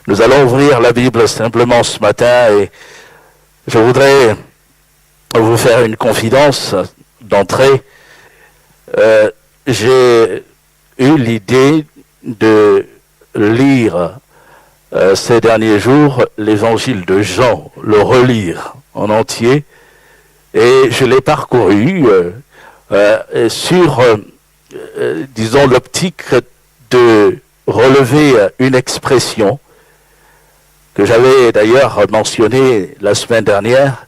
Nous allons ouvrir la Bible simplement ce matin et je voudrais vous faire une confidence d'entrée. J'ai eu l'idée de lire ces derniers jours l'évangile de Jean, le relire en entier, et je l'ai parcouru sur, disons, l'optique de relever une expression que j'avais d'ailleurs mentionnée la semaine dernière.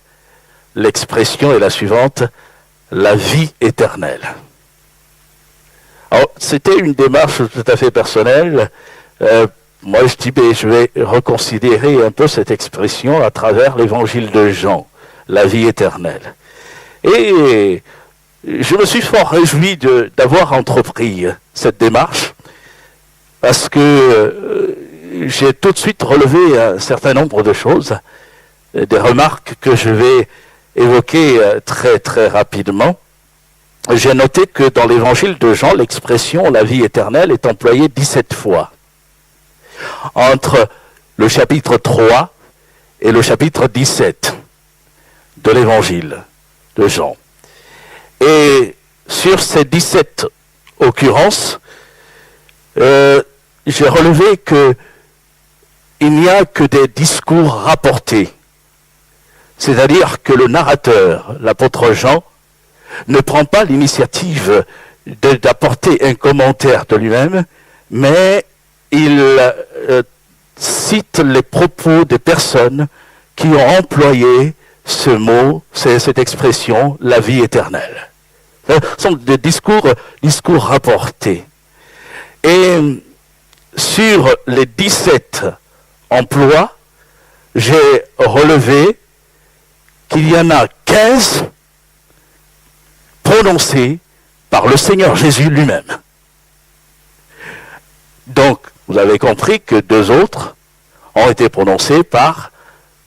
L'expression est la suivante: la vie éternelle. Alors, c'était une démarche tout à fait personnelle. Moi, je dis, je vais reconsidérer un peu cette expression à travers l'évangile de Jean, la vie éternelle. Et je me suis fort réjoui d'avoir entrepris cette démarche, parce que j'ai tout de suite relevé un certain nombre de choses, des remarques que je vais évoquer très très rapidement. J'ai noté que dans l'évangile de Jean, l'expression la vie éternelle est employée 17 fois. Entre le chapitre 3 et le chapitre 17 de l'évangile de Jean. Et sur ces 17 occurrences, j'ai relevé que il n'y a que des discours rapportés. C'est-à-dire que le narrateur, l'apôtre Jean, ne prend pas l'initiative d'apporter un commentaire de lui-même, mais il cite les propos des personnes qui ont employé ce mot, cette expression, la vie éternelle. Ce sont des discours rapportés. Et sur les 17 emplois, j'ai relevé qu'il y en a 15 prononcés par le Seigneur Jésus lui-même. Donc, vous avez compris que 2 autres ont été prononcés par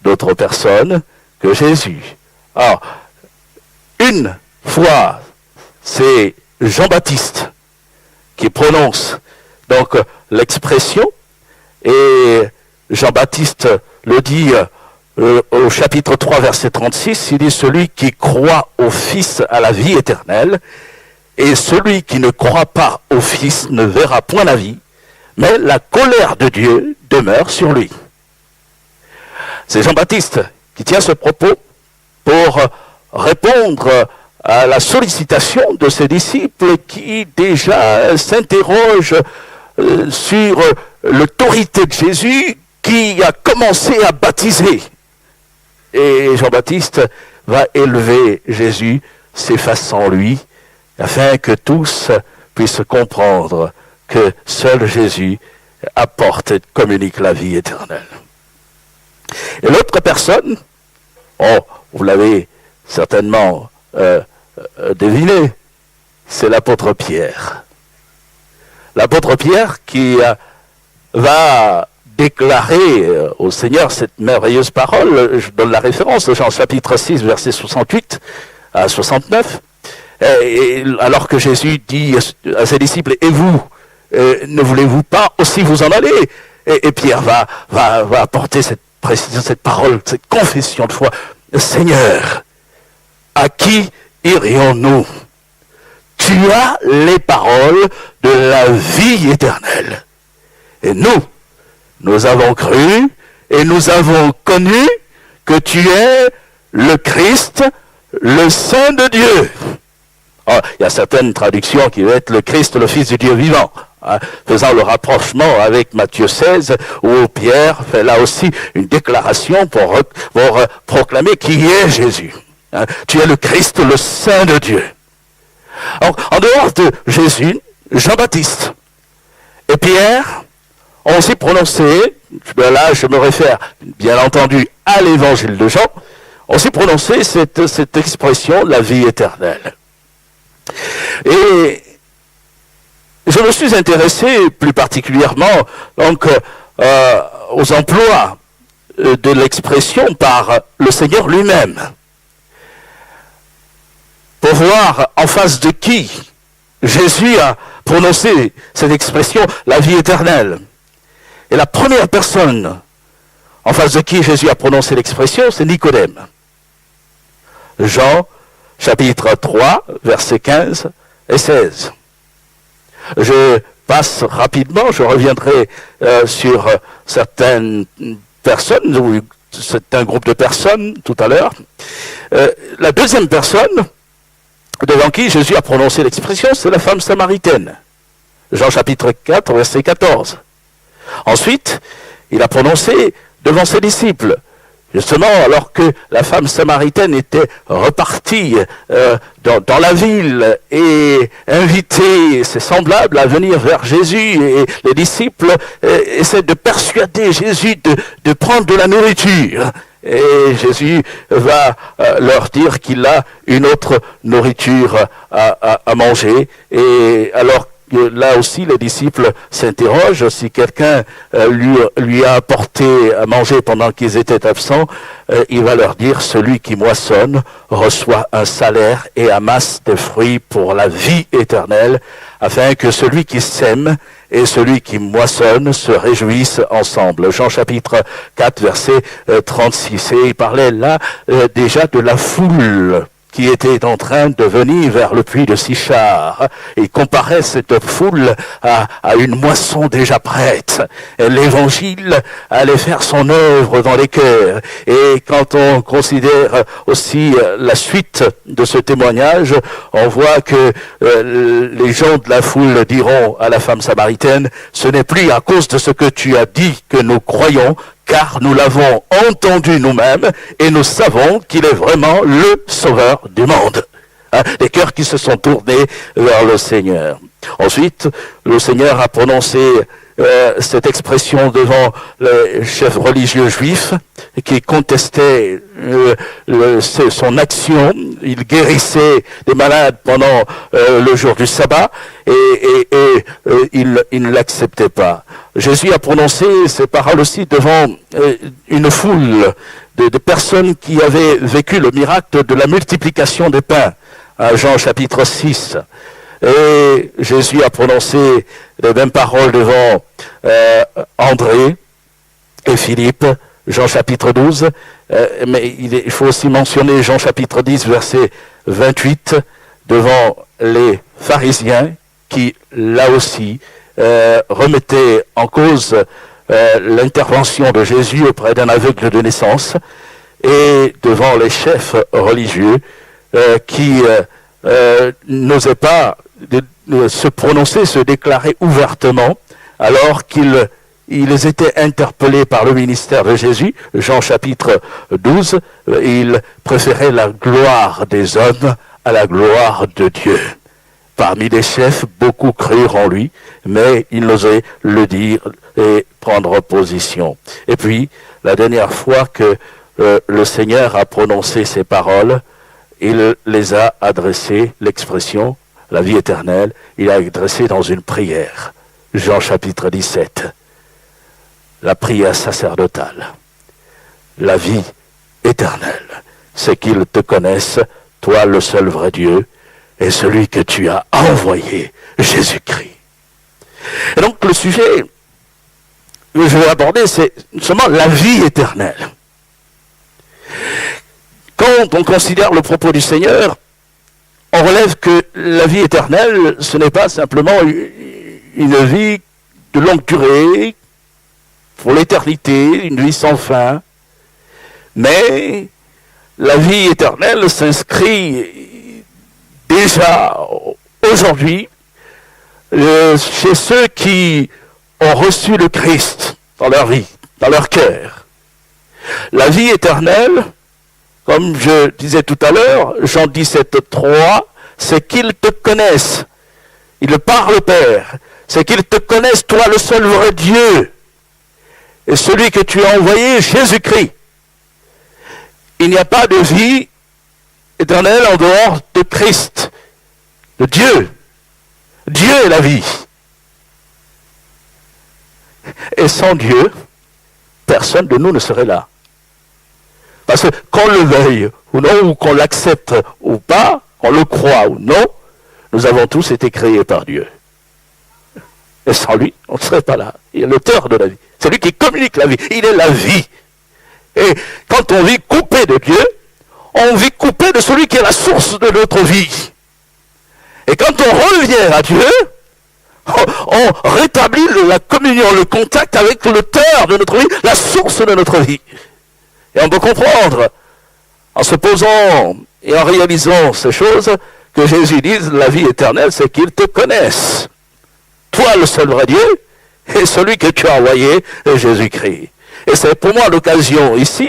d'autres personnes que Jésus. Alors, une fois, c'est Jean-Baptiste qui prononce donc l'expression, et Jean-Baptiste le dit au chapitre 3, verset 36, il dit: celui qui croit au Fils a la vie éternelle, et celui qui ne croit pas au Fils ne verra point la vie, mais la colère de Dieu demeure sur lui. C'est Jean-Baptiste qui tient ce propos pour répondre à la sollicitation de ses disciples qui déjà s'interrogent sur l'autorité de Jésus qui a commencé à baptiser. Et Jean-Baptiste va élever Jésus, s'effaçant lui, afin que tous puissent comprendre que seul Jésus apporte et communique la vie éternelle. Et l'autre personne, vous l'avez certainement deviné, c'est l'apôtre Pierre. L'apôtre Pierre qui va déclarer au Seigneur cette merveilleuse parole. Je donne la référence, Jean chapitre 6, verset 68 à 69. Et alors que Jésus dit à ses disciples: et vous, ne voulez-vous pas aussi vous en aller? Et Pierre va apporter cette précision, cette parole, cette confession de foi: Seigneur, à qui irions-nous? Tu as les paroles de la vie éternelle. Et nous avons cru et nous avons connu que tu es le Christ, le Saint de Dieu. Il y a certaines traductions qui vont être le Christ, le Fils du Dieu vivant, faisant le rapprochement avec Matthieu 16, où Pierre fait là aussi une déclaration pour proclamer qui est Jésus. Tu es le Christ, le Saint de Dieu. Alors, en dehors de Jésus, Jean-Baptiste et Pierre ont aussi prononcé, là je me réfère bien entendu à l'évangile de Jean, ont aussi prononcé cette expression, la vie éternelle. Et je me suis intéressé plus particulièrement donc aux emplois de l'expression par le Seigneur lui-même, pour voir en face de qui Jésus a prononcé cette expression, la vie éternelle. Et la première personne en face de qui Jésus a prononcé l'expression, c'est Nicodème. Jean, chapitre 3, versets 15 et 16. Je passe rapidement, je reviendrai sur certaines personnes, ou certains groupes de personnes tout à l'heure. La deuxième personne devant qui Jésus a prononcé l'expression, c'est la femme samaritaine. Jean chapitre 4, verset 14. Ensuite, il a prononcé devant ses disciples, justement alors que la femme samaritaine était repartie dans la ville et invitait ses semblables à venir vers Jésus, et les disciples essaient de persuader Jésus de prendre de la nourriture. Et Jésus va leur dire qu'il a une autre nourriture à manger. Et alors là aussi, les disciples s'interrogent si quelqu'un lui a apporté à manger pendant qu'ils étaient absents. Il va leur dire, celui qui moissonne reçoit un salaire et amasse des fruits pour la vie éternelle, afin que celui qui sème et celui qui moissonne se réjouissent ensemble. Jean chapitre 4, verset 36. Et il parlait là déjà de la foule qui était en train de venir vers le puits de Sichar. Il comparait cette foule à une moisson déjà prête. L'évangile allait faire son œuvre dans les cœurs. Et quand on considère aussi la suite de ce témoignage, on voit que les gens de la foule diront à la femme samaritaine, ce n'est plus à cause de ce que tu as dit que nous croyons, car nous l'avons entendu nous-mêmes et nous savons qu'il est vraiment le sauveur du monde. Les cœurs qui se sont tournés vers le Seigneur. Ensuite, le Seigneur a prononcé cette expression devant les chefs religieux juifs qui contestaient son action. Il guérissait des malades pendant le jour du sabbat et il ne l'acceptait pas. Jésus a prononcé ces paroles aussi devant une foule de personnes qui avaient vécu le miracle de la multiplication des pains, à Jean chapitre 6. Et Jésus a prononcé les mêmes paroles devant André et Philippe, Jean chapitre 12, mais il faut aussi mentionner Jean chapitre 10, verset 28, devant les pharisiens qui, là aussi, remettaient en cause l'intervention de Jésus auprès d'un aveugle de naissance, et devant les chefs religieux qui n'osaient pas se prononcer, se déclarer ouvertement, alors qu'ils étaient interpellés par le ministère de Jésus. Jean chapitre 12, ils préféraient la gloire des hommes à la gloire de Dieu. Parmi les chefs, beaucoup crurent en lui, mais ils n'osaient le dire et prendre position. Et puis, la dernière fois que le Seigneur a prononcé ces paroles, il les a adressées, l'expression, la vie éternelle, il a adressé dans une prière. Jean chapitre 17, la prière sacerdotale. La vie éternelle, c'est qu'ils te connaissent, toi le seul vrai Dieu, et celui que tu as envoyé, Jésus-Christ. Et donc le sujet que je vais aborder, c'est seulement la vie éternelle. Quand on considère le propos du Seigneur, on relève que la vie éternelle, ce n'est pas simplement une vie de longue durée, pour l'éternité, une vie sans fin, mais la vie éternelle s'inscrit déjà aujourd'hui chez ceux qui ont reçu le Christ dans leur vie, dans leur cœur. La vie éternelle, comme je disais tout à l'heure, Jean 17, 3, c'est qu'ils te connaissent. Il parle, Père. C'est qu'ils te connaissent, toi, le seul vrai Dieu. Et celui que tu as envoyé, Jésus-Christ. Il n'y a pas de vie éternelle en dehors de Christ, de Dieu. Dieu est la vie. Et sans Dieu, personne de nous ne serait là. Parce que qu'on le veuille ou non, ou qu'on l'accepte ou pas, qu'on le croit ou non, nous avons tous été créés par Dieu. Et sans lui, on ne serait pas là. Il est l'auteur de la vie. C'est lui qui communique la vie. Il est la vie. Et quand on vit coupé de Dieu, on vit coupé de celui qui est la source de notre vie. Et quand on revient à Dieu, on rétablit la communion, le contact avec l'auteur de notre vie, la source de notre vie. Et on peut comprendre, en se posant et en réalisant ces choses, que Jésus dise, la vie éternelle, c'est qu'ils te connaissent. Toi, le seul vrai Dieu, et celui que tu as envoyé, Jésus-Christ. Et c'est pour moi l'occasion ici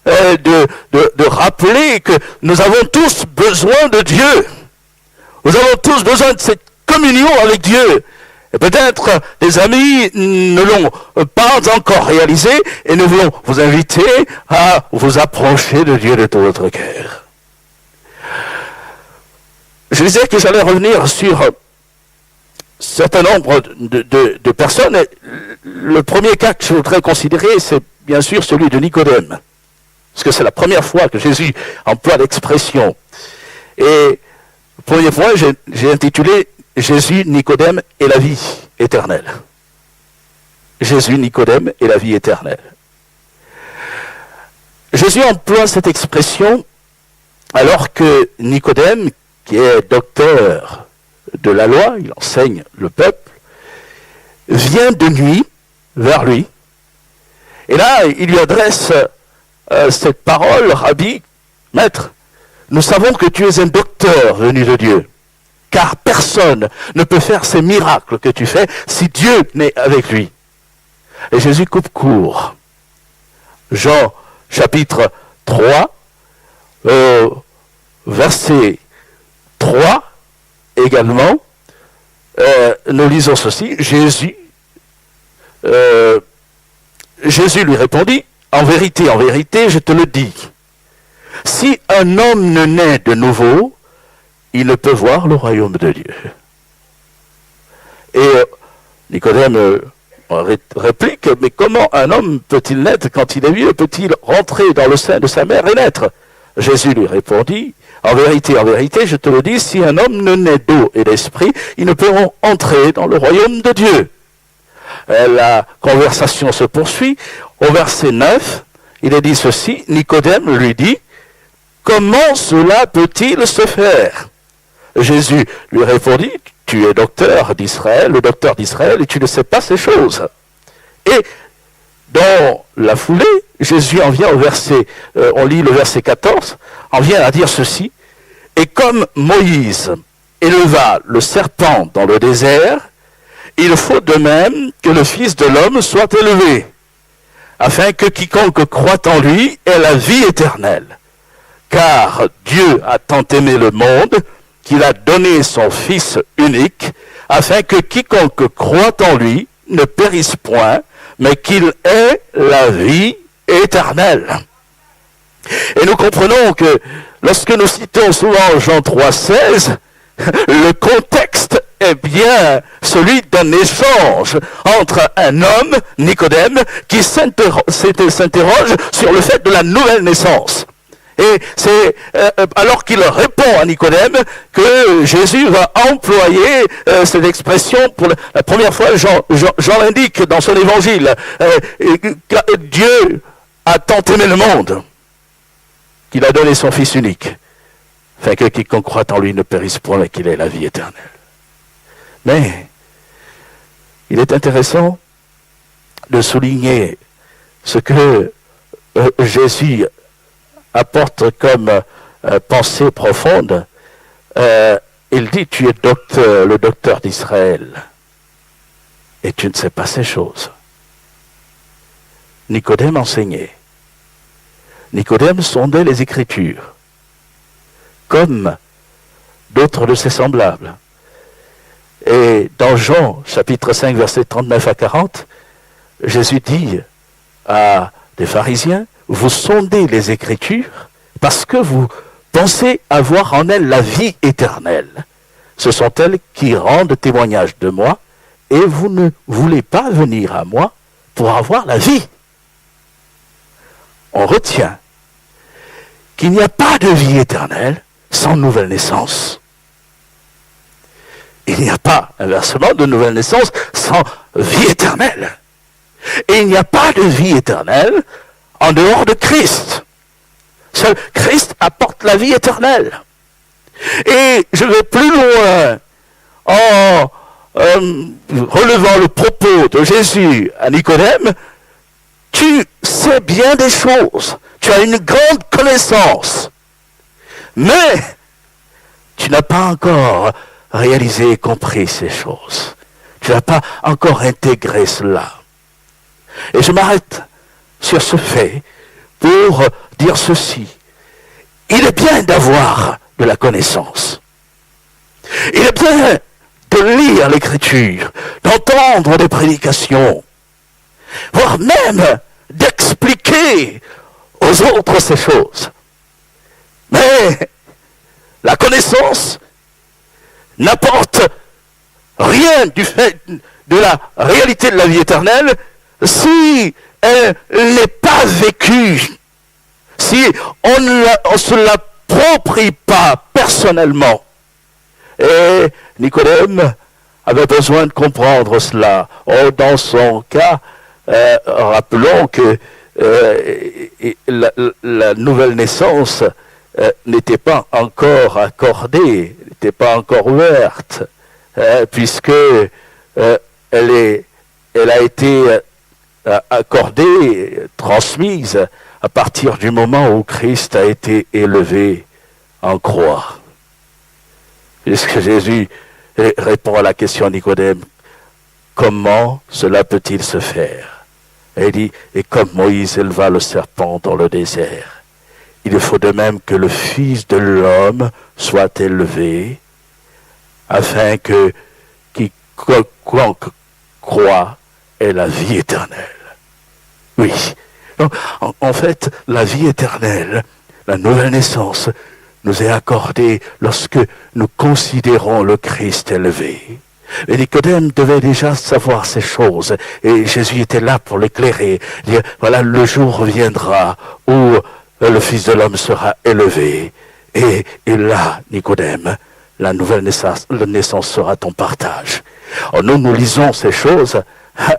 de rappeler que nous avons tous besoin de Dieu. Nous avons tous besoin de cette communion avec Dieu. Et peut-être les amis ne l'ont pas encore réalisé et nous voulons vous inviter à vous approcher de Dieu de tout votre cœur. Je disais que j'allais revenir sur un certain nombre de personnes. Le premier cas que je voudrais considérer, c'est bien sûr celui de Nicodème. Parce que c'est la première fois que Jésus emploie l'expression. Et le premier point, j'ai intitulé Jésus, Nicodème et la vie éternelle. Jésus, Nicodème et la vie éternelle. Jésus emploie cette expression alors que Nicodème, qui est docteur de la loi, il enseigne le peuple, vient de nuit vers lui. Et là, il lui adresse cette parole, Rabbi, maître, nous savons que tu es un docteur venu de Dieu, car personne ne peut faire ces miracles que tu fais si Dieu n'est avec lui. Et Jésus coupe court. Jean chapitre 3, verset 3 également, nous lisons ceci, Jésus lui répondit, en vérité, je te le dis, si un homme ne naît de nouveau, il ne peut voir le royaume de Dieu. Et Nicodème réplique, mais comment un homme peut-il naître quand il est vieux? Peut-il rentrer dans le sein de sa mère et naître? Jésus lui répondit, en vérité, je te le dis, si un homme ne naît d'eau et d'esprit, il ne peut entrer dans le royaume de Dieu. La conversation se poursuit. Au verset 9, il est dit ceci, Nicodème lui dit, comment cela peut-il se faire? Jésus lui répondit, tu es docteur d'Israël, le docteur d'Israël, et tu ne sais pas ces choses. Et dans la foulée, Jésus en vient au verset, on lit le verset 14, en vient à dire ceci, et comme Moïse éleva le serpent dans le désert, il faut de même que le Fils de l'homme soit élevé, afin que quiconque croit en lui ait la vie éternelle. Car Dieu a tant aimé le monde qu'il a donné son Fils unique, afin que quiconque croit en lui ne périsse point, mais qu'il ait la vie éternelle. Et nous comprenons que lorsque nous citons souvent Jean 3,16, le contexte est bien celui d'un échange entre un homme, Nicodème, qui s'interroge sur le fait de la nouvelle naissance. Et c'est alors qu'il répond à Nicodème que Jésus va employer cette expression pour la première fois. Jean l'indique dans son évangile. Dieu a tant aimé le monde qu'il a donné son Fils unique, afin que quiconque croit en lui ne périsse point, mais qu'il ait la vie éternelle. Mais il est intéressant de souligner ce que Jésus apporte comme pensée profonde. Il dit, tu es le docteur d'Israël, et tu ne sais pas ces choses. Nicodème enseignait. Nicodème sondait les Écritures, comme d'autres de ses semblables. Et dans Jean, chapitre 5, versets 39 à 40, Jésus dit à des pharisiens, vous sondez les Écritures parce que vous pensez avoir en elles la vie éternelle. Ce sont elles qui rendent témoignage de moi et vous ne voulez pas venir à moi pour avoir la vie. On retient qu'il n'y a pas de vie éternelle sans nouvelle naissance. Il n'y a pas, inversement, de nouvelle naissance sans vie éternelle. Et il n'y a pas de vie éternelle en dehors de Christ. Seul Christ apporte la vie éternelle. Et je vais plus loin en relevant le propos de Jésus à Nicodème. Tu sais bien des choses, tu as une grande connaissance, mais tu n'as pas encore réalisé et compris ces choses. Tu n'as pas encore intégré cela. Et je m'arrête sur ce fait pour dire ceci. Il est bien d'avoir de la connaissance. Il est bien de lire l'Écriture, d'entendre des prédications, voire même d'expliquer aux autres ces choses. Mais la connaissance n'apporte rien du fait de la réalité de la vie éternelle si elle n'est pas vécue, si on ne se l'approprie pas personnellement. Et Nicodème avait besoin de comprendre cela. Oh, dans son cas, rappelons que la nouvelle naissance n'était pas encore accordée, n'était pas encore ouverte, puisque elle a été accordée, transmise à partir du moment où Christ a été élevé en croix. Puisque Jésus répond à la question de Nicodème, comment cela peut-il se faire? Et il dit, et comme Moïse éleva le serpent dans le désert, il faut de même que le Fils de l'homme soit élevé, afin que quiconque croit ait la vie éternelle. Oui. Donc, en fait, la vie éternelle, la nouvelle naissance, nous est accordée lorsque nous considérons le Christ élevé. Et Nicodème devait déjà savoir ces choses, et Jésus était là pour l'éclairer. Dire, voilà, le jour viendra où le Fils de l'homme sera élevé. Et là, Nicodème, la nouvelle naissance sera ton partage. Alors, nous lisons ces choses,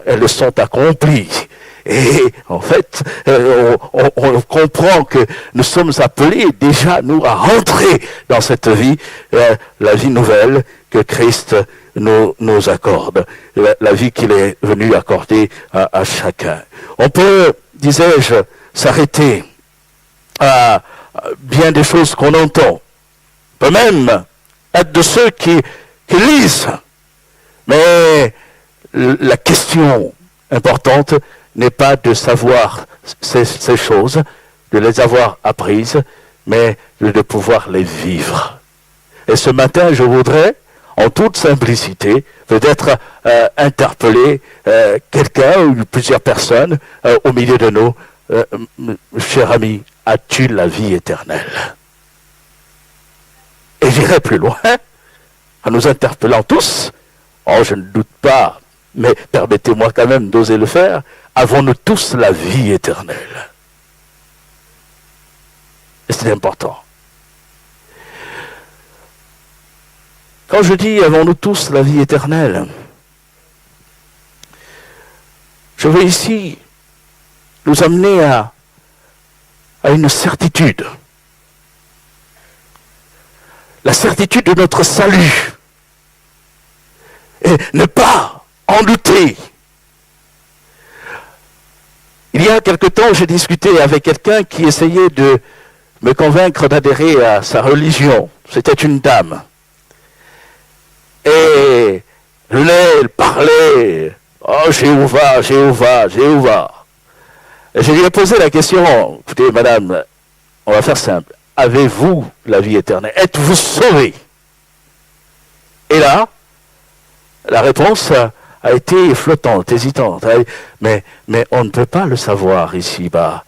elles sont accomplies. Et en fait, on comprend que nous sommes appelés déjà, nous, à rentrer dans cette vie, la vie nouvelle que Christ nous accorde, la vie qu'il est venu accorder à chacun. On peut, disais-je, s'arrêter à bien des choses qu'on entend. On peut même être de ceux qui lisent. Mais la question importante n'est pas de savoir ces choses, de les avoir apprises, mais de pouvoir les vivre. Et ce matin, je voudrais, en toute simplicité, peut-être interpeller quelqu'un ou plusieurs personnes au milieu de nous. Cher ami, as-tu la vie éternelle? Et j'irai plus loin, en nous interpellant tous. Oh, je ne doute pas, mais permettez-moi quand même d'oser le faire. Avons-nous tous la vie éternelle? Et c'est important. Quand je dis avons-nous tous la vie éternelle, je veux ici nous amener à une certitude. La certitude de notre salut. Et ne pas en douter. Il y a quelque temps, j'ai discuté avec quelqu'un qui essayait de me convaincre d'adhérer à sa religion. C'était une dame. Et elle parlait, oh Jéhovah, Jéhovah, Jéhovah. Et je lui ai posé la question, écoutez madame, on va faire simple, avez-vous la vie éternelle? Êtes-vous sauvé? Et là, la réponse a été flottante, hésitante. Mais on ne peut pas le savoir ici-bas.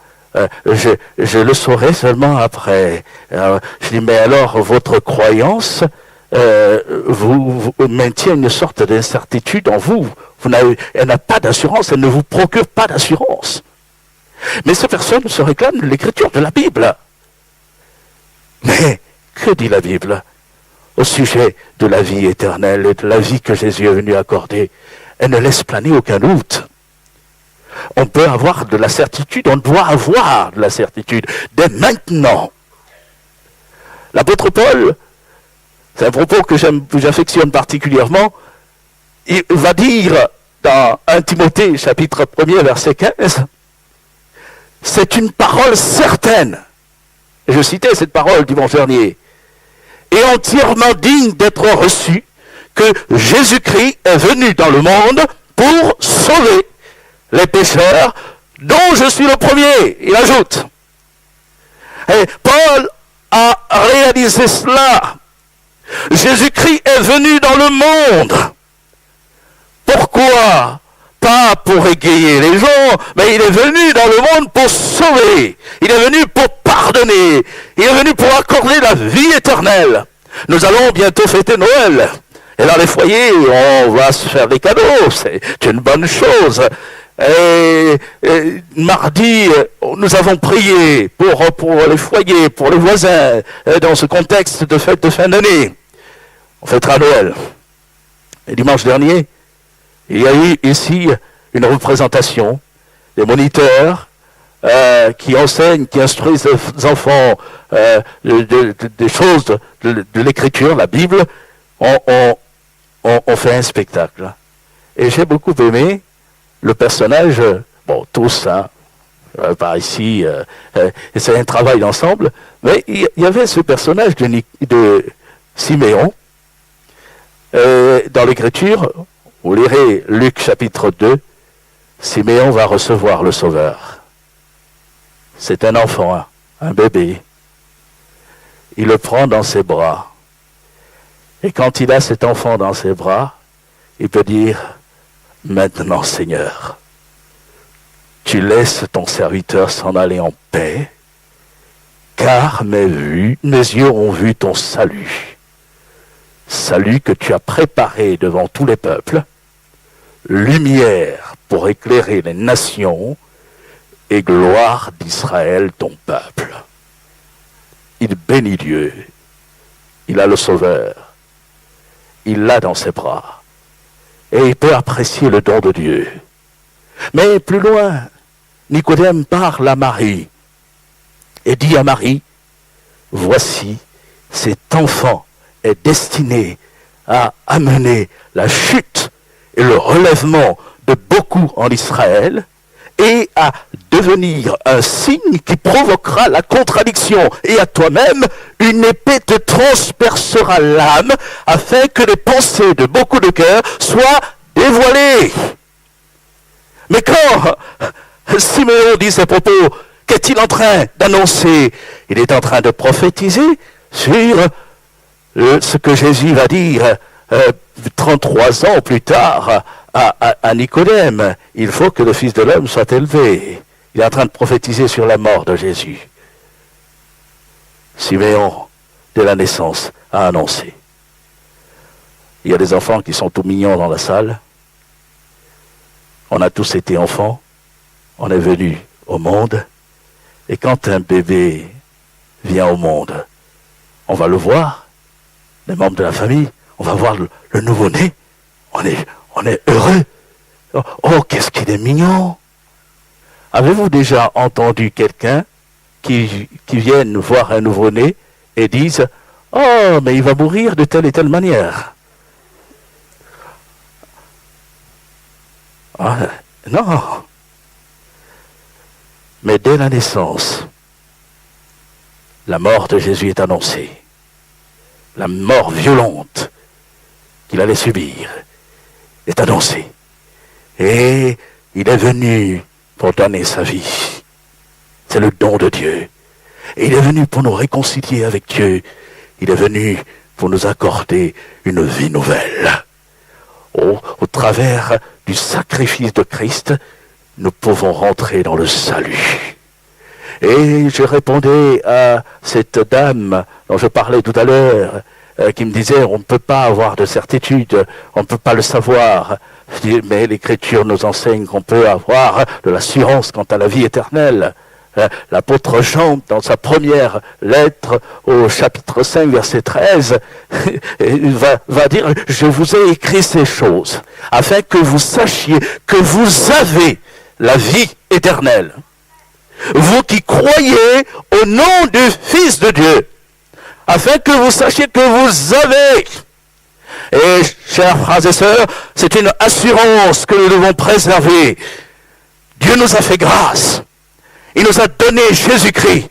Je le saurai seulement après. Je dis, mais alors votre croyance vous maintient une sorte d'incertitude en vous. Elle n'a pas d'assurance, elle ne vous procure pas d'assurance. Mais ces personnes se réclament de l'écriture de la Bible. Mais que dit la Bible au sujet de la vie éternelle et de la vie que Jésus est venu accorder? elle ne laisse planer aucun doute. On peut avoir de la certitude, on doit avoir de la certitude dès maintenant. L'apôtre Paul, c'est un propos que j'affectionne particulièrement, il va dire dans 1 Timothée, chapitre 1er, verset 15, c'est une parole certaine. Et je citais cette parole dimanche dernier. Et entièrement digne d'être reçue, que Jésus-Christ est venu dans le monde pour sauver les pécheurs, dont je suis le premier. Il ajoute. Et Paul a réalisé cela. Jésus-Christ est venu dans le monde. Pourquoi? Pas pour égayer les gens, mais il est venu dans le monde pour sauver. Il est venu pour pardonner. Il est venu pour accorder la vie éternelle. Nous allons bientôt fêter Noël. Et dans les foyers, on va se faire des cadeaux. C'est une bonne chose. Et mardi, nous avons prié pour les foyers, pour les voisins, dans ce contexte de fête de fin d'année. On fêtera Noël. Et dimanche dernier, il y a eu ici une représentation des moniteurs qui enseignent, qui instruisent les enfants des choses de l'écriture, la Bible. On fait un spectacle. Et j'ai beaucoup aimé le personnage, bon, tous, hein, par ici, c'est un travail d'ensemble, mais il y avait ce personnage de Siméon. Dans l'écriture, vous lirez Luc chapitre 2, Siméon va recevoir le Sauveur. C'est un enfant, hein, un bébé. Il le prend dans ses bras. Et quand il a cet enfant dans ses bras, il peut dire, maintenant Seigneur, tu laisses ton serviteur s'en aller en paix, car mes yeux ont vu ton salut. Salut que tu as préparé devant tous les peuples, lumière pour éclairer les nations et gloire d'Israël ton peuple. Il bénit Dieu, il a le Sauveur, il l'a dans ses bras et il peut apprécier le don de Dieu. Mais plus loin, Nicodème parle à Marie et dit à Marie, voici, cet enfant est destiné à amener la chute et le relèvement de beaucoup en Israël et à devenir un signe qui provoquera la contradiction. Et à toi-même, une épée te transpercera l'âme afin que les pensées de beaucoup de cœurs soient dévoilées. Mais quand Siméon dit ces propos, qu'est-il en train d'annoncer? Il est en train de prophétiser sur ce que Jésus va dire 33 ans plus tard à Nicodème. Il faut que le Fils de l'homme soit élevé. Il est en train de prophétiser sur la mort de Jésus. Siméon, dès la naissance, a annoncé. Il y a des enfants qui sont tout mignons dans la salle. On a tous été enfants. On est venus au monde. Et quand un bébé vient au monde, on va le voir, les membres de la famille, on va voir le nouveau-né. On est heureux. Oh, qu'est-ce qu'il est mignon. Avez-vous déjà entendu quelqu'un qui vienne voir un nouveau-né et dise « Oh, mais il va mourir de telle et telle manière. » Ah, non. Mais dès la naissance, la mort de Jésus est annoncée. La mort violente qu'il allait subir est annoncée. Et il est venu pour donner sa vie. C'est le don de Dieu. Et il est venu pour nous réconcilier avec Dieu. Il est venu pour nous accorder une vie nouvelle. Au travers du sacrifice de Christ, nous pouvons rentrer dans le salut. Et je répondais à cette dame dont je parlais tout à l'heure, qui me disait, on ne peut pas avoir de certitude, on ne peut pas le savoir. Mais l'Écriture nous enseigne qu'on peut avoir de l'assurance quant à la vie éternelle. L'apôtre Jean, dans sa première lettre au chapitre 5, verset 13, va dire, je vous ai écrit ces choses, afin que vous sachiez que vous avez la vie éternelle. Vous qui croyez au nom du Fils de Dieu, afin que vous sachiez que vous avez. Et, chers frères et sœurs, c'est une assurance que nous devons préserver. Dieu nous a fait grâce. Il nous a donné Jésus-Christ.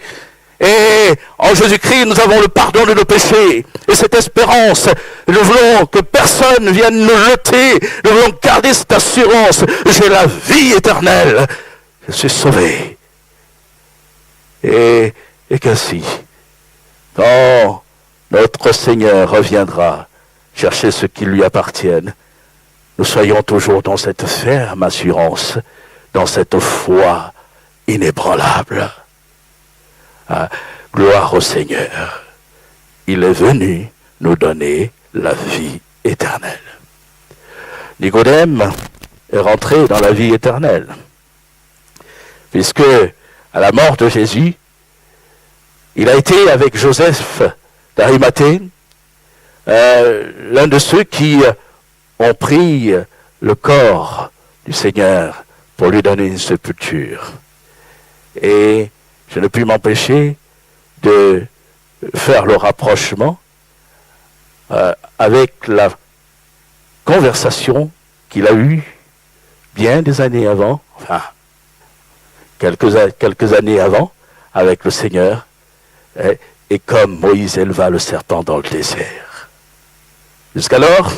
Et en Jésus-Christ, nous avons le pardon de nos péchés. Et cette espérance, nous voulons que personne vienne nous jeter. Nous voulons garder cette assurance. J'ai la vie éternelle. Je suis sauvé. Et qu'ainsi, quand notre Seigneur reviendra chercher ce qui lui appartienne, nous soyons toujours dans cette ferme assurance, dans cette foi inébranlable. Ah, gloire au Seigneur. Il est venu nous donner la vie éternelle. Nicodème est rentré dans la vie éternelle, puisque à la mort de Jésus, il a été avec Joseph d'Arimathée, l'un de ceux qui ont pris le corps du Seigneur pour lui donner une sépulture. Et je ne puis m'empêcher de faire le rapprochement avec la conversation qu'il a eue bien des années avant, enfin, quelques années avant, avec le Seigneur, et comme Moïse éleva le serpent dans le désert. Jusqu'alors,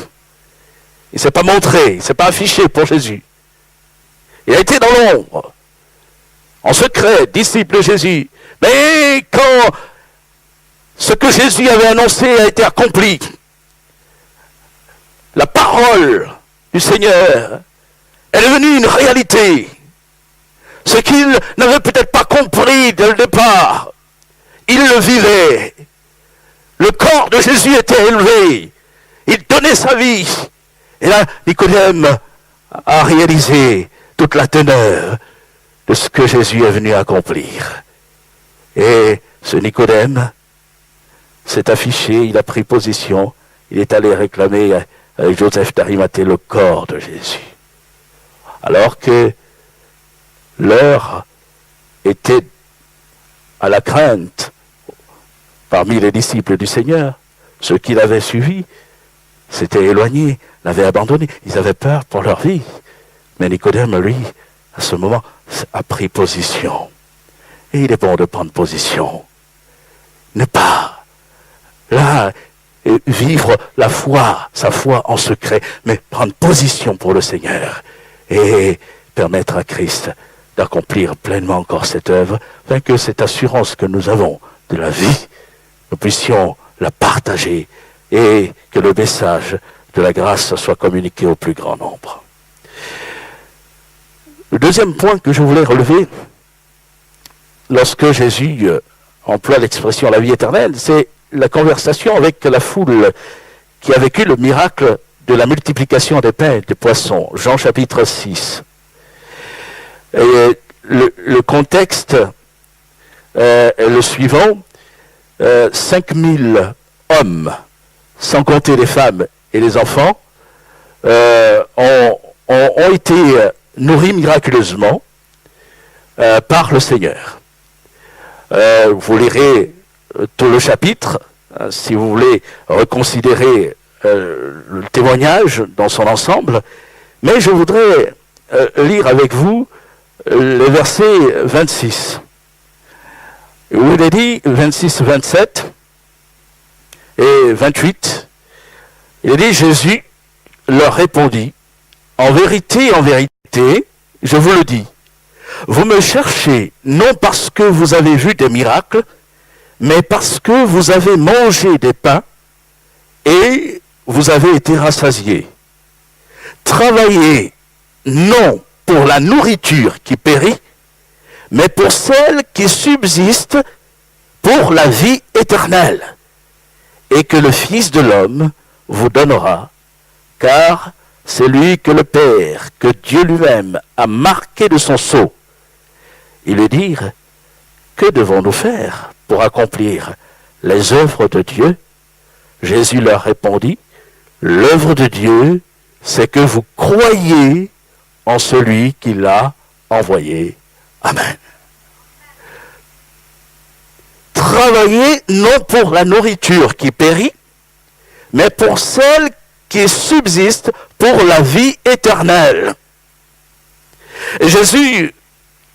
il ne s'est pas montré, il ne s'est pas affiché pour Jésus. Il a été dans l'ombre, en secret, disciple de Jésus. Mais quand ce que Jésus avait annoncé a été accompli, la parole du Seigneur est devenue une réalité. Ce qu'il n'avait peut-être pas compris dès le départ, il le vivait. Le corps de Jésus était élevé. Il donnait sa vie. Et là, Nicodème a réalisé toute la teneur de ce que Jésus est venu accomplir. Et ce Nicodème s'est affiché, il a pris position, il est allé réclamer avec Joseph d'Arimathée le corps de Jésus. Alors que l'heure était à la crainte parmi les disciples du Seigneur. Ceux qui l'avaient suivi s'étaient éloignés, l'avaient abandonné. Ils avaient peur pour leur vie. Mais Nicodème, lui, à ce moment, a pris position. Et il est bon de prendre position. Ne pas, là, vivre la foi, sa foi en secret, mais prendre position pour le Seigneur et permettre à Christ d'accomplir pleinement encore cette œuvre, afin que cette assurance que nous avons de la vie, nous puissions la partager et que le message de la grâce soit communiqué au plus grand nombre. Le deuxième point que je voulais relever, lorsque Jésus emploie l'expression la vie éternelle, c'est la conversation avec la foule qui a vécu le miracle de la multiplication des pains et des poissons. Jean chapitre 6. Et le contexte est le suivant. 5000 hommes, sans compter les femmes et les enfants, ont été nourris miraculeusement par le Seigneur. Vous lirez tout le chapitre, si vous voulez reconsidérer le témoignage dans son ensemble, mais je voudrais lire avec vous le verset 26. Où il est dit, 26, 27 et 28, il est dit, Jésus leur répondit, en vérité, je vous le dis, vous me cherchez non parce que vous avez vu des miracles, mais parce que vous avez mangé des pains et vous avez été rassasiés. Travaillez non pour la nourriture qui périt, mais pour celle qui subsiste pour la vie éternelle, et que le Fils de l'homme vous donnera, car c'est lui que le Père, que Dieu lui-même a marqué de son sceau. Ils lui dirent, que devons-nous faire pour accomplir les œuvres de Dieu? Jésus leur répondit, l'œuvre de Dieu, c'est que vous croyez en celui qui l'a envoyé. Amen. Travaillez non pour la nourriture qui périt, mais pour celle qui subsiste pour la vie éternelle. Et Jésus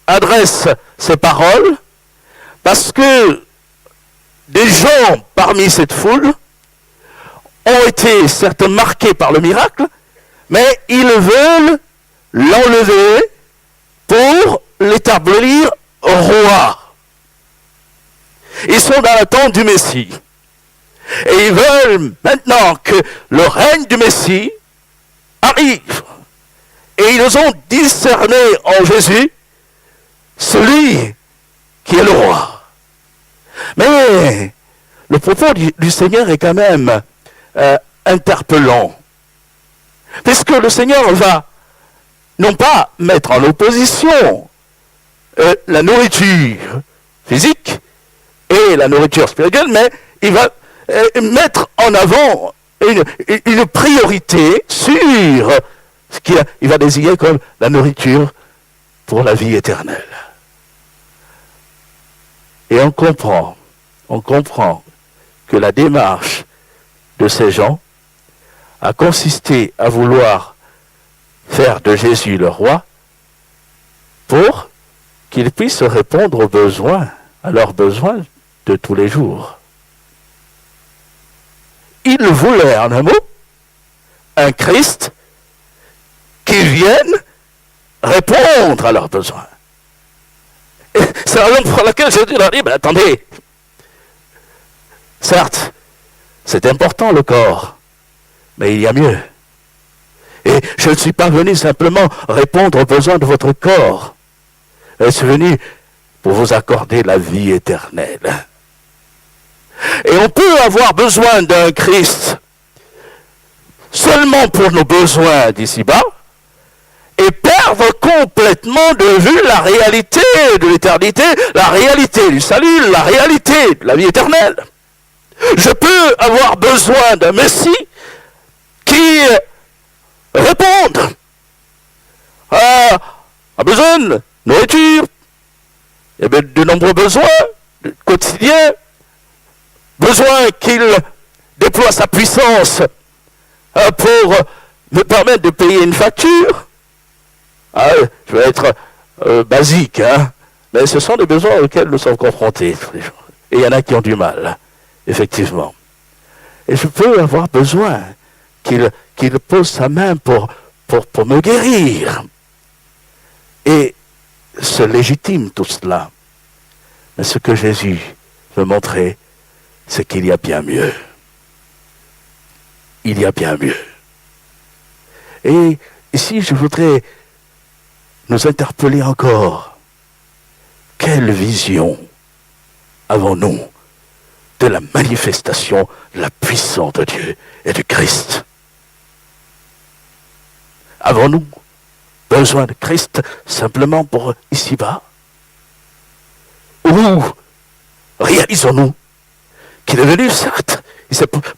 adresse ces paroles parce que des gens parmi cette foule ont été certes marqués par le miracle, mais ils veulent l'enlever pour l'établir roi. Ils sont dans l'attente du Messie. Et ils veulent maintenant que le règne du Messie arrive. Et ils ont discerné en Jésus celui qui est le roi. Mais le propos du Seigneur est quand même interpellant. Puisque le Seigneur va non pas mettre en opposition la nourriture physique et la nourriture spirituelle, mais il va mettre en avant une priorité sur ce qu'il va désigner comme la nourriture pour la vie éternelle. Et on comprend que la démarche de ces gens a consisté à vouloir faire de Jésus le roi pour qu'il puisse répondre aux besoins, à leurs besoins de tous les jours. Ils voulaient, en un mot, un Christ qui vienne répondre à leurs besoins. Et c'est la raison pour laquelle Jésus leur dit, ben attendez, certes, c'est important le corps, mais il y a mieux. Et je ne suis pas venu simplement répondre aux besoins de votre corps. Je suis venu pour vous accorder la vie éternelle. Et on peut avoir besoin d'un Christ seulement pour nos besoins d'ici-bas et perdre complètement de vue la réalité de l'éternité, la réalité du salut, la réalité de la vie éternelle. Je peux avoir besoin d'un Messie qui réponde à besoin de nourriture, il y a de nombreux besoins quotidiens, besoin qu'il déploie sa puissance pour me permettre de payer une facture. Je vais être basique, mais ce sont des besoins auxquels nous sommes confrontés tous les jours. Et il y en a qui ont du mal, effectivement. Et je peux avoir besoin qu'il pose sa main pour me guérir. Et c'est légitime tout cela. Mais ce que Jésus veut montrer, c'est qu'il y a bien mieux. Il y a bien mieux. Et ici, je voudrais nous interpeller encore. Quelle vision avons-nous de la manifestation de la puissance de Dieu et du Christ? Avons-nous besoin de Christ simplement pour ici-bas? Ou réalisons-nous qu'il est venu, certes,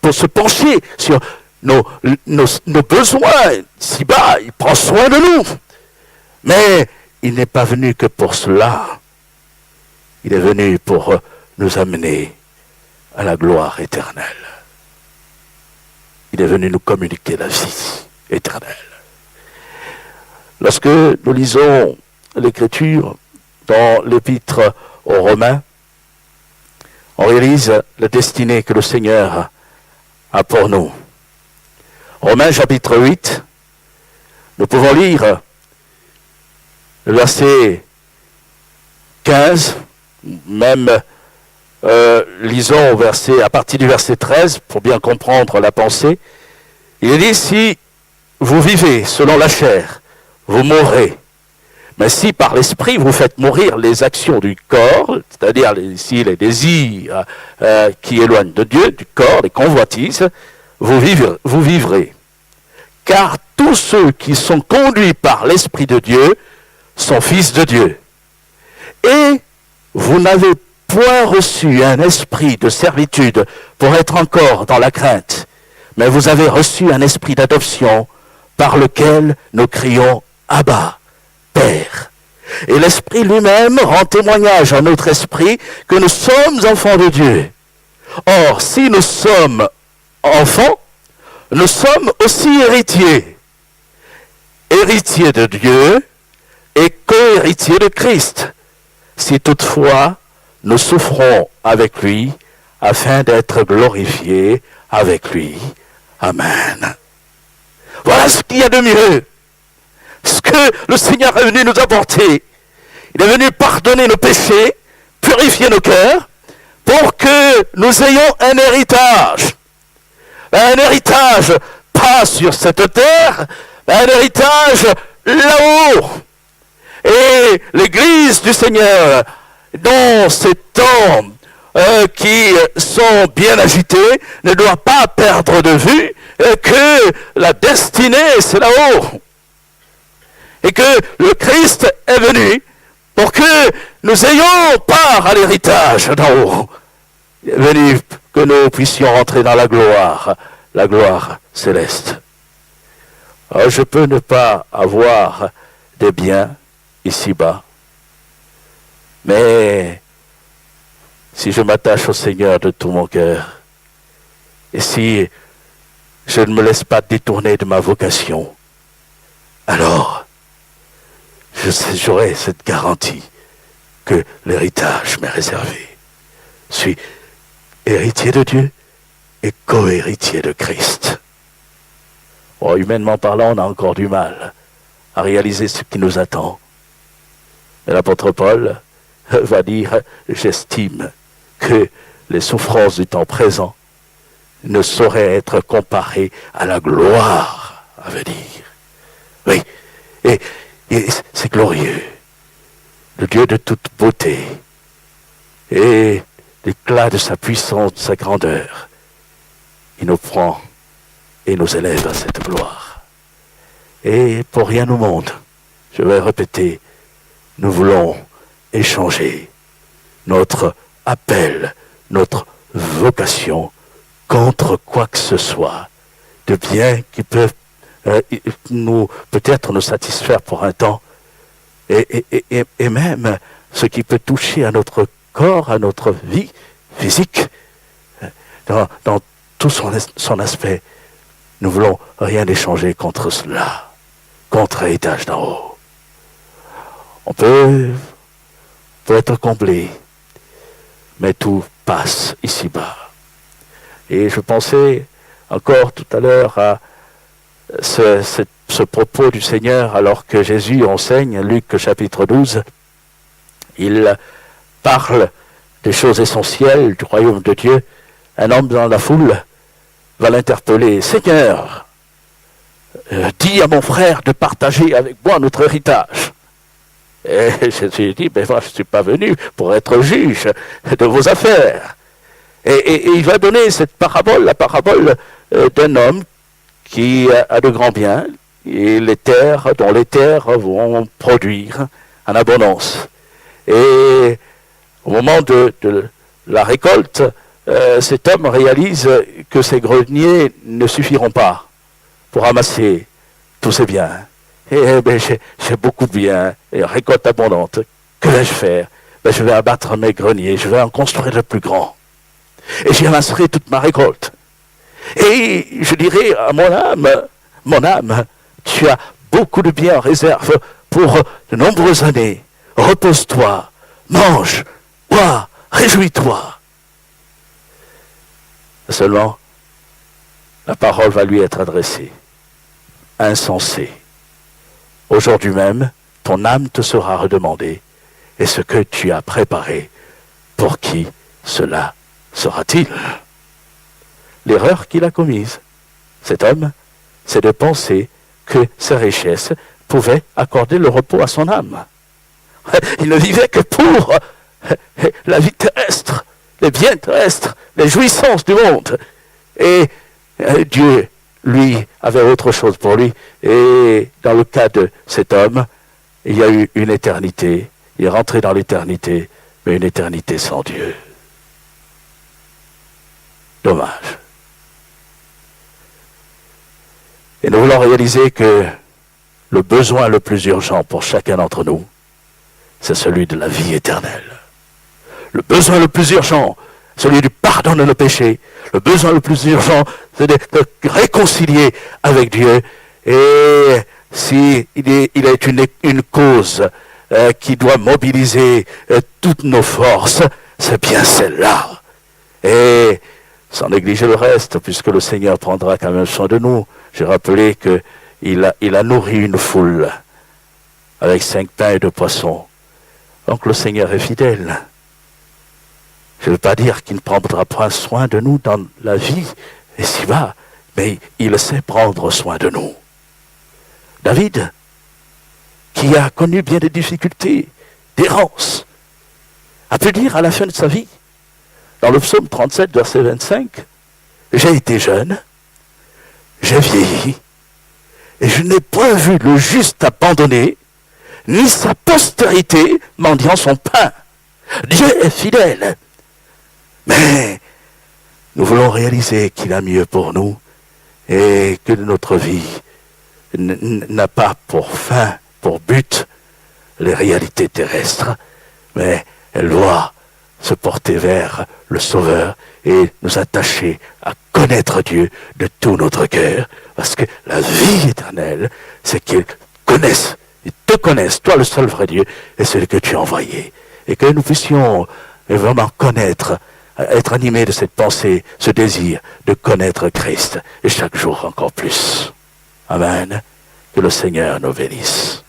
pour se pencher sur nos besoins ici-bas, il prend soin de nous. Mais il n'est pas venu que pour cela. Il est venu pour nous amener à la gloire éternelle. Il est venu nous communiquer la vie éternelle. Lorsque nous lisons l'Écriture dans l'Épître aux Romains, on réalise la destinée que le Seigneur a pour nous. Romains chapitre 8, nous pouvons lire le verset 15, même lisons à partir du verset 13 pour bien comprendre la pensée. Il est dit, si vous vivez selon la chair, vous mourrez. Mais si par l'esprit vous faites mourir les actions du corps, c'est-à-dire ici les désirs qui éloignent de Dieu, du corps, les convoitises, vous vivrez. Car tous ceux qui sont conduits par l'Esprit de Dieu sont fils de Dieu. Et vous n'avez point reçu un esprit de servitude pour être encore dans la crainte, mais vous avez reçu un esprit d'adoption par lequel nous crions « Abba, Père ». Et l'Esprit lui-même rend témoignage à notre esprit que nous sommes enfants de Dieu. Or, si nous sommes enfants, nous sommes aussi héritiers. Héritiers de Dieu et co-héritiers de Christ. Si toutefois, nous souffrons avec lui, afin d'être glorifiés avec lui. Amen. Voilà ce qu'il y a de mieux. Ce que le Seigneur est venu nous apporter. Il est venu pardonner nos péchés, purifier nos cœurs, pour que nous ayons un héritage. Un héritage pas sur cette terre, un héritage là-haut. Et l'Église du Seigneur, dans ces temps qui sont bien agités, ne doit pas perdre de vue que la destinée, c'est là-haut. Et que le Christ est venu pour que nous ayons part à l'héritage d'en haut. Il est venu que nous puissions rentrer dans la gloire céleste. Alors, je peux ne pas avoir des biens ici-bas, mais si je m'attache au Seigneur de tout mon cœur, et si je ne me laisse pas détourner de ma vocation, alors j'aurai cette garantie que l'héritage m'est réservé. Je suis héritier de Dieu et co-héritier de Christ. Oh, humainement parlant, on a encore du mal à réaliser ce qui nous attend. Mais l'apôtre Paul va dire, j'estime que les souffrances du temps présent ne sauraient être comparées à la gloire à venir. Oui, et c'est glorieux. Le Dieu de toute beauté et l'éclat de sa puissance, de sa grandeur, il nous prend et nous élève à cette gloire. Et pour rien au monde, je vais répéter, nous voulons échanger notre appel, notre vocation contre quoi que ce soit de bien qui peuvent peut-être nous satisfaire pour un temps, et même ce qui peut toucher à notre corps, à notre vie physique, dans tout son aspect. Nous voulons rien échanger contre cela, contre l'héritage d'en haut. On peut être comblé, mais tout passe ici-bas. Et je pensais encore tout à l'heure à ce propos du Seigneur, alors que Jésus enseigne, Luc chapitre 12, il parle des choses essentielles du royaume de Dieu. Un homme dans la foule va l'interpeller. « Seigneur, dis à mon frère de partager avec moi notre héritage. » Et Jésus dit, « Mais moi, je ne suis pas venu pour être juge de vos affaires. » Et il va donner cette parabole, la parabole d'un homme qui a de grands biens, et dont les terres vont produire en abondance. Et au moment de la récolte, cet homme réalise que ses greniers ne suffiront pas pour amasser tous ses biens. Et j'ai beaucoup de biens, et récolte abondante. Que vais-je faire? Je vais abattre mes greniers, je vais en construire de plus grands. Et j'y amasserai toute ma récolte. Et je dirai à mon âme, tu as beaucoup de biens en réserve pour de nombreuses années. Repose-toi, mange, bois, réjouis-toi. Seulement, la parole va lui être adressée. Insensé. Aujourd'hui même, ton âme te sera redemandée. Et ce que tu as préparé, pour qui cela sera-t-il? L'erreur qu'il a commise, cet homme, c'est de penser que ses richesses pouvaient accorder le repos à son âme. Il ne vivait que pour la vie terrestre, les biens terrestres, les jouissances du monde. Et Dieu, lui, avait autre chose pour lui. Et dans le cas de cet homme, il y a eu une éternité. Il est rentré dans l'éternité mais une éternité sans Dieu. Dommage. Et nous voulons réaliser que le besoin le plus urgent pour chacun d'entre nous, c'est celui de la vie éternelle. Le besoin le plus urgent, celui du pardon de nos péchés. Le besoin le plus urgent, c'est de réconcilier avec Dieu. Et s'il est une cause qui doit mobiliser toutes nos forces, c'est bien celle-là. Et sans négliger le reste, puisque le Seigneur prendra quand même soin de nous. J'ai rappelé qu'il a nourri une foule avec 5 pains et 2 poissons. Donc le Seigneur est fidèle. Je ne veux pas dire qu'il ne prendra point soin de nous dans la vie ici-bas, mais il sait prendre soin de nous. David, qui a connu bien des difficultés, d'errance, a pu dire à la fin de sa vie, dans le psaume 37, verset 25, « J'ai été jeune, j'ai vieilli, et je n'ai point vu le juste abandonné, ni sa postérité mendiant son pain. Dieu est fidèle. » Mais nous voulons réaliser qu'il a mieux pour nous et que notre vie n'a pas pour fin, pour but, les réalités terrestres, mais elle doit se porter vers le Sauveur et nous attacher à connaître Dieu de tout notre cœur, parce que la vie éternelle, c'est qu'ils connaissent, ils te connaissent, toi le seul vrai Dieu, et celui que tu as envoyé. Et que nous puissions vraiment connaître, être animés de cette pensée, ce désir de connaître Christ, et chaque jour encore plus. Amen. Que le Seigneur nous bénisse.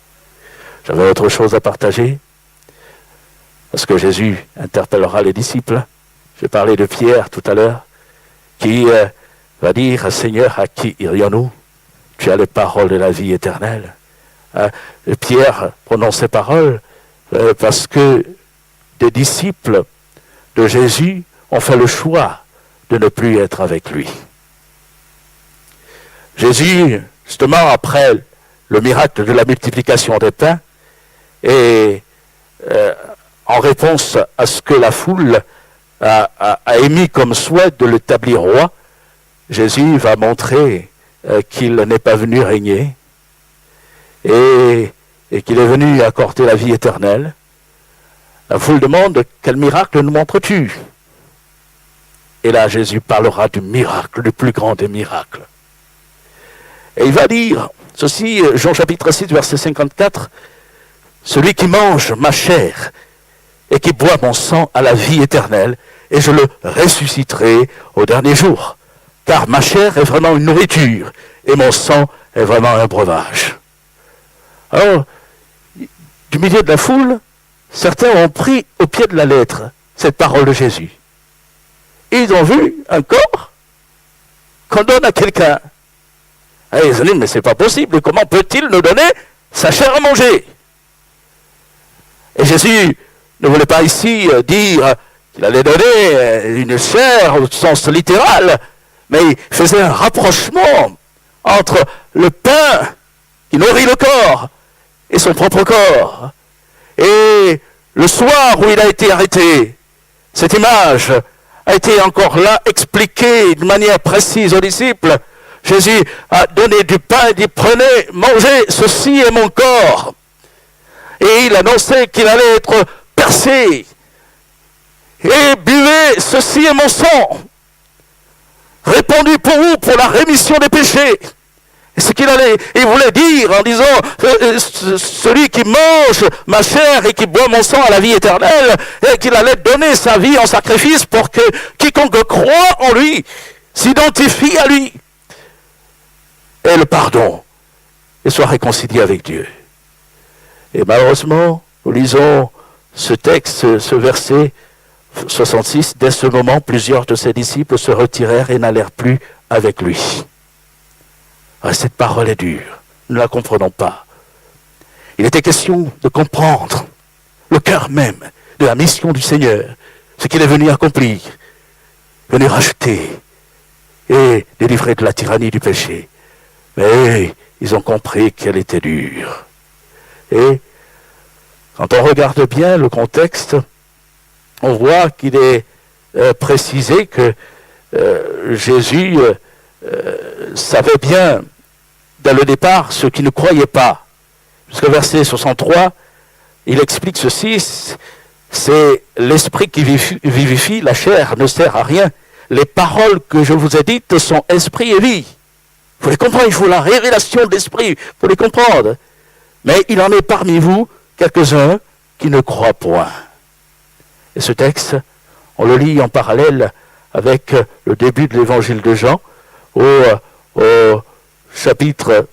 J'avais autre chose à partager, parce que Jésus interpellera les disciples. J'ai parlé de Pierre tout à l'heure, qui va dire, Seigneur, à qui irions-nous? Tu as les paroles de la vie éternelle. Et Pierre prononce ces paroles parce que des disciples de Jésus ont fait le choix de ne plus être avec lui. Jésus, justement, après le miracle de la multiplication des pains, et en réponse à ce que la foule a émis comme souhait de l'établir roi, Jésus va montrer qu'il n'est pas venu régner et qu'il est venu accorder la vie éternelle. La foule demande, quel miracle nous montres-tu? Et là, Jésus parlera du miracle, du plus grand des miracles. Et il va dire, ceci, Jean chapitre 6, verset 54, « Celui qui mange ma chair et qui boit mon sang a la vie éternelle, et je le ressusciterai au dernier jour. Car ma chair est vraiment une nourriture, et mon sang est vraiment un breuvage. » Alors, du milieu de la foule, certains ont pris au pied de la lettre cette parole de Jésus. Ils ont vu un corps qu'on donne à quelqu'un. Et ils ont dit, mais c'est pas possible, comment peut-il nous donner sa chair à manger? Et Jésus ne voulait pas ici dire qu'il allait donner une chair au sens littéral, mais il faisait un rapprochement entre le pain qui nourrit le corps et son propre corps. Et le soir où il a été arrêté, cette image a été encore là expliquée de manière précise aux disciples. Jésus a donné du pain et dit, prenez, mangez, ceci est mon corps. Et il annonçait qu'il allait être percé. Et buvez, ceci est mon sang, répandu pour vous, pour la rémission des péchés. Et ce il voulait dire en disant, celui qui mange ma chair et qui boit mon sang à la vie éternelle, et qu'il allait donner sa vie en sacrifice pour que quiconque croit en lui s'identifie à lui. Et le pardon, et soit réconcilié avec Dieu. Et malheureusement, nous lisons ce texte, ce verset 66, dès ce moment, plusieurs de ses disciples se retirèrent et n'allèrent plus avec lui. Ah, cette parole est dure, nous ne la comprenons pas. Il était question de comprendre le cœur même de la mission du Seigneur, ce qu'il est venu accomplir, venu racheter et délivrer de la tyrannie du péché. Mais ils ont compris qu'elle était dure. Et quand on regarde bien le contexte, on voit qu'il est précisé que Jésus savait bien dès le départ ceux qui ne croyaient pas. Jusqu'au verset 63, il explique ceci, c'est l'esprit qui vivifie, la chair ne sert à rien. Les paroles que je vous ai dites sont esprit et vie. Il faut les comprendre, il faut la révélation de l'esprit, il faut les comprendre. Mais il en est parmi vous quelques-uns qui ne croient point. Et ce texte, on le lit en parallèle avec le début de l'évangile de Jean, au chapitre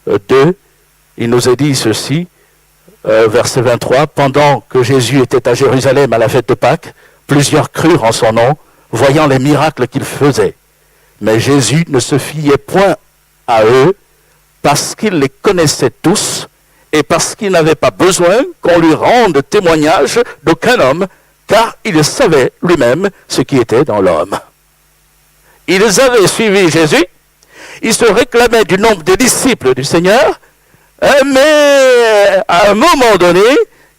2, il nous est dit ceci, verset 23, « Pendant que Jésus était à Jérusalem à la fête de Pâques, plusieurs crurent en son nom, voyant les miracles qu'il faisait. Mais Jésus ne se fiait point à eux, parce qu'il les connaissait tous, et parce qu'il n'avait pas besoin qu'on lui rende témoignage d'aucun homme, car il savait lui-même ce qui était dans l'homme. » Ils avaient suivi Jésus, ils se réclamaient du nombre des disciples du Seigneur, mais à un moment donné,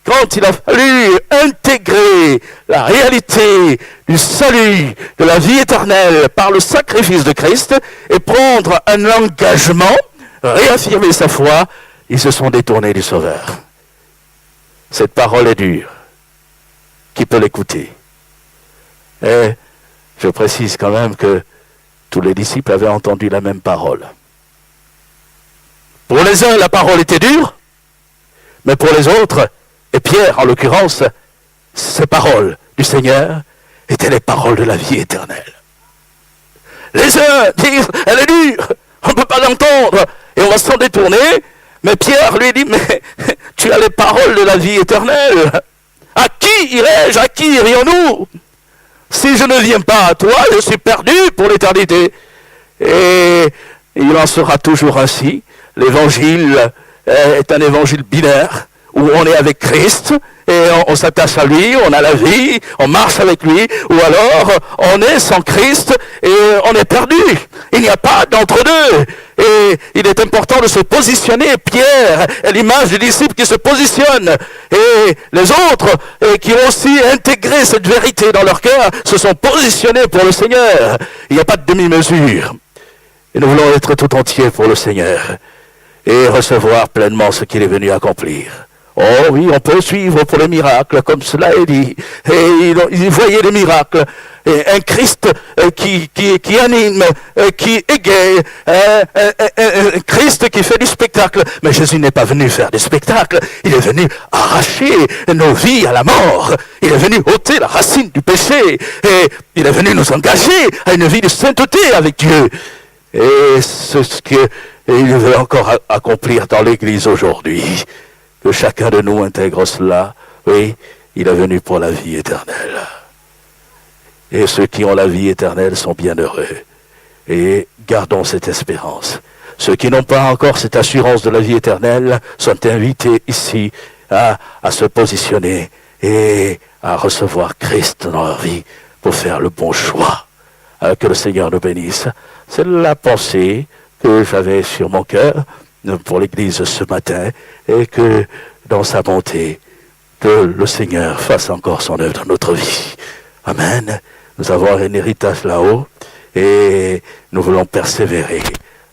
quand il a fallu intégrer la réalité du salut, de la vie éternelle par le sacrifice de Christ et prendre un engagement, réaffirmer sa foi, ils se sont détournés du Sauveur. Cette parole est dure. Qui peut l'écouter? Et je précise quand même que tous les disciples avaient entendu la même parole. Pour les uns, la parole était dure, mais pour les autres, et Pierre en l'occurrence, ces paroles du Seigneur étaient les paroles de la vie éternelle. Les uns disent, elle est dure, on ne peut pas l'entendre, et on va s'en détourner, mais Pierre lui dit, mais tu as les paroles de la vie éternelle. À qui irai-je? À qui irions-nous? Si je ne viens pas à toi, je suis perdu pour l'éternité. Et il en sera toujours ainsi. L'évangile est un évangile binaire, où on est avec Christ, et on s'attache à lui, on a la vie, on marche avec lui, ou alors on est sans Christ, et on est perdu. Il n'y a pas d'entre-deux. Et il est important de se positionner. Pierre est l'image du disciple qui se positionne. Et les autres qui ont aussi intégré cette vérité dans leur cœur se sont positionnés pour le Seigneur. Il n'y a pas de demi-mesure. Et nous voulons être tout entiers pour le Seigneur et recevoir pleinement ce qu'il est venu accomplir. Oh oui, on peut suivre pour les miracles, comme cela est dit. Et ils voyaient les miracles. Et un Christ qui anime, qui égaye, un Christ qui fait du spectacle. Mais Jésus n'est pas venu faire du spectacle. Il est venu arracher nos vies à la mort. Il est venu ôter la racine du péché. Et il est venu nous engager à une vie de sainteté avec Dieu. Et c'est ce qu'il veut encore accomplir dans l'Église aujourd'hui. Que chacun de nous intègre cela. Oui, il est venu pour la vie éternelle. Et ceux qui ont la vie éternelle sont bienheureux. Et gardons cette espérance. Ceux qui n'ont pas encore cette assurance de la vie éternelle sont invités ici à se positionner et à recevoir Christ dans leur vie pour faire le bon choix. Que le Seigneur nous bénisse. C'est la pensée que j'avais sur mon cœur pour l'Église ce matin, et que dans sa bonté, que le Seigneur fasse encore son œuvre dans notre vie. Amen. Nous avons un héritage là-haut, et nous voulons persévérer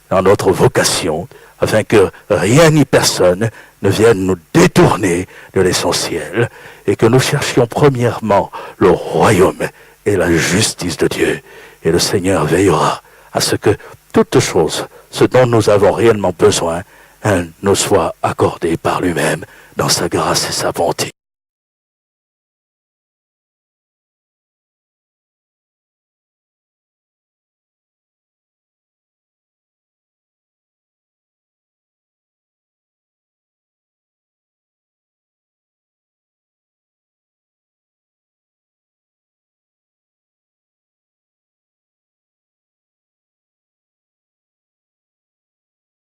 dans notre vocation, afin que rien ni personne ne vienne nous détourner de l'essentiel, et que nous cherchions premièrement le royaume et la justice de Dieu. Et le Seigneur veillera à ce que toutes choses, ce dont nous avons réellement besoin, nous soit accordé par lui-même dans sa grâce et sa bonté.